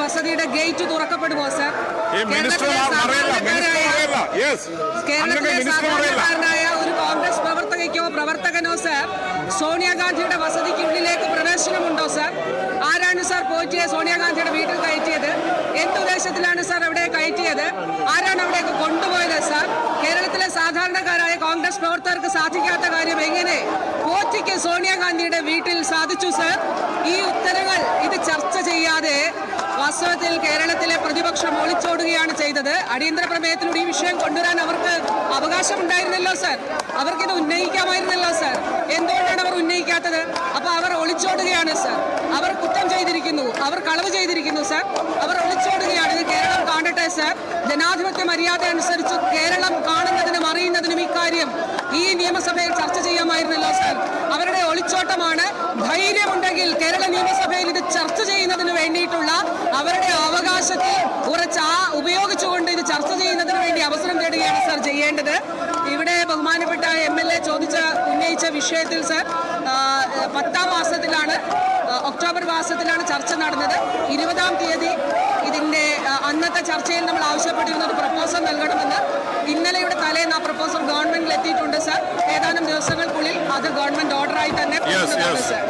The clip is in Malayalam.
വസതിയുടെ ഗേറ്റ് തുറക്കപ്പെടുമോ സർ? കേരളത്തിലെ സാധാരണക്കാരനായ ഒരു കോൺഗ്രസ് പ്രവർത്തകയ്ക്കോ പ്രവർത്തകനോ സർ സോണിയാഗാന്ധിയുടെ വസതിക്കുള്ളിലേക്ക് പ്രവേശനമുണ്ടോ സർ? ആരാണ് സാർ പോറ്റിയെ സോണിയാഗാന്ധിയുടെ വീട്ടിൽ കയറ്റിയത്? എന്തുദ്ദേശത്തിലാണ് സാർ അവിടെ കയറ്റിയത്? ആരാണ് അവിടേക്ക് കൊണ്ടുപോയത് സാർ? കേരളത്തിലെ സാധാരണക്കാരായ കോൺഗ്രസ് പ്രവർത്തകർക്ക് സാധിക്കാത്ത കാര്യം എങ്ങനെ പോറ്റിക്ക് സോണിയാഗാന്ധിയുടെ വീട്ടിൽ സാധിച്ചു സാർ? ഈ ഉത്തരങ്ങൾ ഇത് ചർച്ച ചെയ്യാതെ വാസ്തവത്തിൽ കേരളത്തിലെ പ്രതിപക്ഷം ഒളിച്ചോടുകയാണ് ചെയ്തത്. അടിയന്തര പ്രമേയത്തിലൂടെ ഈ വിഷയം കൊണ്ടുവരാൻ അവർക്ക് അവകാശമുണ്ടായിരുന്നല്ലോ സാർ. അവർക്കിത് ഉന്നയിക്കാമായിരുന്നല്ലോ സാർ. എന്തുകൊണ്ടാണ് അവർ ഉന്നയിക്കാത്തത്? അപ്പൊ അവർ ഒളിച്ചോടുകയാണ് സാർ. അവർ കുറ്റം ചെയ്തിരിക്കുന്നു, അവർ കളവ് ചെയ്തിരിക്കുന്നു സാർ. അവർ ഒളിച്ചോടുകയാണ്. ഇത് കേരളം കാണട്ടെ സാർ. ജനാധിപത്യ മര്യാദ അനുസരിച്ച് കേരളം കാണുന്നതിനും അറിയുന്നതിനും ഇക്കാര്യം ഈ നിയമസഭയിൽ ചർച്ച ചെയ്യാമായിരുന്നല്ലോ സാർ. അവരുടെ ഒളിച്ചോട്ടമാണ്. ധൈര്യമുണ്ടെങ്കിൽ കേരള നിയമസഭയിൽ ഇത് ചർച്ച ചെയ്യുന്നതിന് വേണ്ടിയിട്ടുള്ള അവരുടെ അവകാശത്തെ ഉപയോഗിച്ചുകൊണ്ട് ഇത് ചർച്ച ചെയ്യുന്നതിന് വേണ്ടി അവസരം തേടുകയാണ് സാർ ചെയ്യേണ്ടത്. ഇവിടെ ബഹുമാനപ്പെട്ട MLA ഉന്നയിച്ച വിഷയത്തിൽ സാർ 10ാം മാസത്തിലാണ്, ഒക്ടോബർ മാസത്തിലാണ് ചർച്ച നടന്നത്. 20ാം തീയതി ഇതിന്റെ അന്നത്തെ ചർച്ചയിൽ നമ്മൾ ആവശ്യപ്പെട്ടിരുന്ന ഒരു പ്രപ്പോസൽ നൽകണമെന്ന്. ഇന്നലെയുടെ തലേന്ന് ആ പ്രപ്പോസൽ ഗവൺമെന്റിൽ എത്തിയിട്ടുണ്ട് സാർ. ഏതാനും ദിവസങ്ങൾക്കുള്ളിൽ അത് ഗവൺമെന്റ് ഓർഡറായി തന്നെ സാർ.